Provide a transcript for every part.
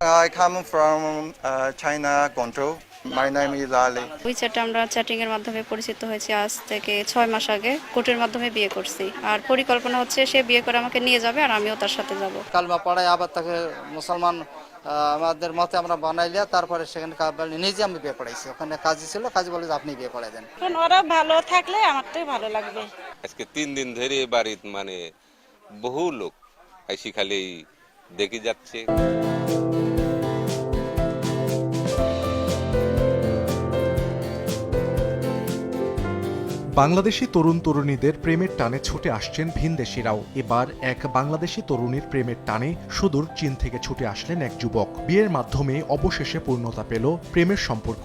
I come from China, Guangzhou. My name is Ali. উইচ্যাটে আমরা chatting এর মাধ্যমে পরিচিত হয়েছি আজ থেকে 6 মাস আগে। কোর্টের মাধ্যমে বিয়ে করছি, আর পরিকল্পনা হচ্ছে সে বিয়ে করে আমাকে নিয়ে যাবে আর আমিও তার সাথে যাব। কালমা পড়ায় আবার তাকে মুসলমান আমাদের মতে আমরা বানাইলে তারপরে সেখানে নিজে আমি বিয়ে পড়াইছি। ওখানে কাজী ছিল, কাজী বলে যে আপনি বিয়ে পড়াই দেন। এখন ওরা ভালো থাকলে আমার তো ভালো লাগবে। আজকে 3 দিন ধরে বাড়িতে বহু লোক আইসি খালি দেখে যাচ্ছে। বাংলাদেশি তরুণ তরুণীদের প্রেমের টানে ছুটে আসছেন ভিনদেশিরাও। এবার এক বাংলাদেশি তরুণীর প্রেমের টানে সুদূর চীন থেকে ছুটে আসলেন এক যুবক। বিয়ের মাধ্যমে অবশেষে পূর্ণতা পেল প্রেমের সম্পর্ক।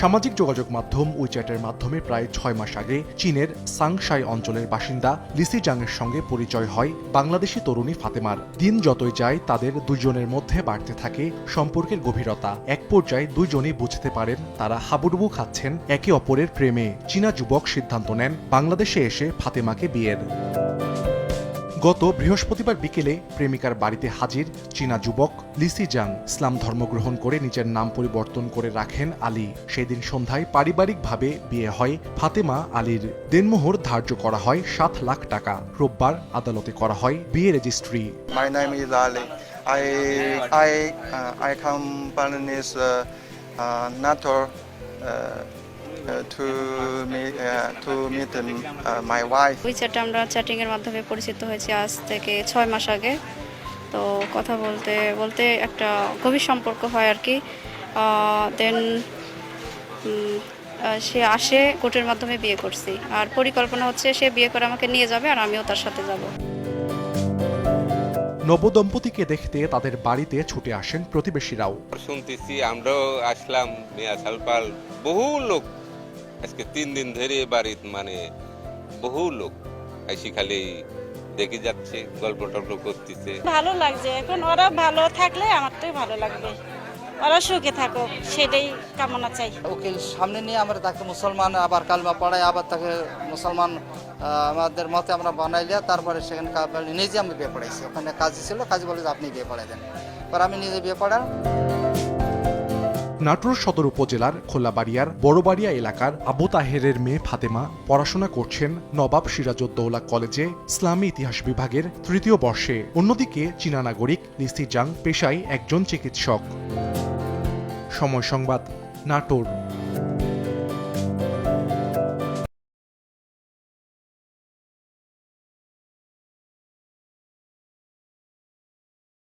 সামাজিক যোগাযোগ মাধ্যম উইচ্যাটের মাধ্যমে প্রায় 6 মাস আগে চীনের সাংশাই অঞ্চলের বাসিন্দা লিসি জাংয়ের সঙ্গে পরিচয় হয় বাংলাদেশি তরুণী ফাতেমার। দিন যতই যায় তাদের দুজনের মধ্যে বাড়তে থাকে সম্পর্কের গভীরতা। এক পর্যায়ে দুইজনই বুঝতে পারেন তারা হাবুডুবু খাচ্ছেন একে অপরের প্রেমে। চীনা যুবক সিদ্ধান্ত নেন বাংলাদেশে এসে ফাতেমাকে বিয়ের। গত বৃহস্পতিবার বিকেলে প্রেমিকার বাড়িতে হাজির চীনা যুবক লিসি জাং। ইসলাম ধর্ম গ্রহণ করে নিজের নাম পরিবর্তন করে রাখেন আলী। সেদিন সন্ধ্যায় পারিবারিকভাবে বিয়ে হয় ফাতেমা আলীর। দেনমোহর ধার্য করা হয় 7 লাখ টাকা। রোববার আদালতে করা হয় বিয়ে registry. My name is Ali. I come Balinese NATO to meet my wife. উইচ্যাটে আমরা চ্যাটিং এর মাধ্যমে পরিচিত হয়েছি আজ থেকে 6 মাস আগে। তো কথা বলতে বলতে একটা গভীর সম্পর্ক হয় আর কি। দেন সে আসে, কোর্টের মাধ্যমে বিয়ে করছি, আর পরিকল্পনা হচ্ছে সে বিয়ে করে আমাকে নিয়ে যাবে আর আমিও তার সাথে যাব। নবদম্পতিকে দেখতে তাদের বাড়িতে ছুটে আসেন প্রতিবেশীরাও। শুনতেছি আমরাও আসলাম, মিয়া সালপাল বহু লোক আজকে 3 দিন ধরে বাড়িতে বহু লোক আইসি খালি দেখে যাচ্ছে, গল্প টল্প করতেছে। ভালো লাগছে। এখন ওরা ভালো থাকলে আমার তো ভালো লাগবে। ওরা সুখে থাকুক, সেটাই কামনা চাই। উকিল সামনে নিয়ে আমরা তাকে মুসলমান আবার কালমা পড়ায় আবার তাকে মুসলমান আমাদের মতে আমরা বানাইলে তারপরে সেখানে নিজে আমি বিয়ে পড়াইছি। ওখানে কাজী ছিল, কাজী বলে যে আপনি বিয়ে পড়াই দেন। পর আমি নিজে বিয়ে পড়াই। নাটোর সদর উপজেলার খোলাবাড়িয়ার বড়বাড়িয়া এলাকার আবু তাহেরের মেয়ে ফাতেমা পড়াশোনা করছেন নবাব সিরাজউদ্দৌলা কলেজে ইসলামী ইতিহাস বিভাগের 3য় বর্ষে। অন্যদিকে চীনা নাগরিক লিসি জাং পেশায় একজন চিকিৎসক। সময় সংবাদ, নাটোর।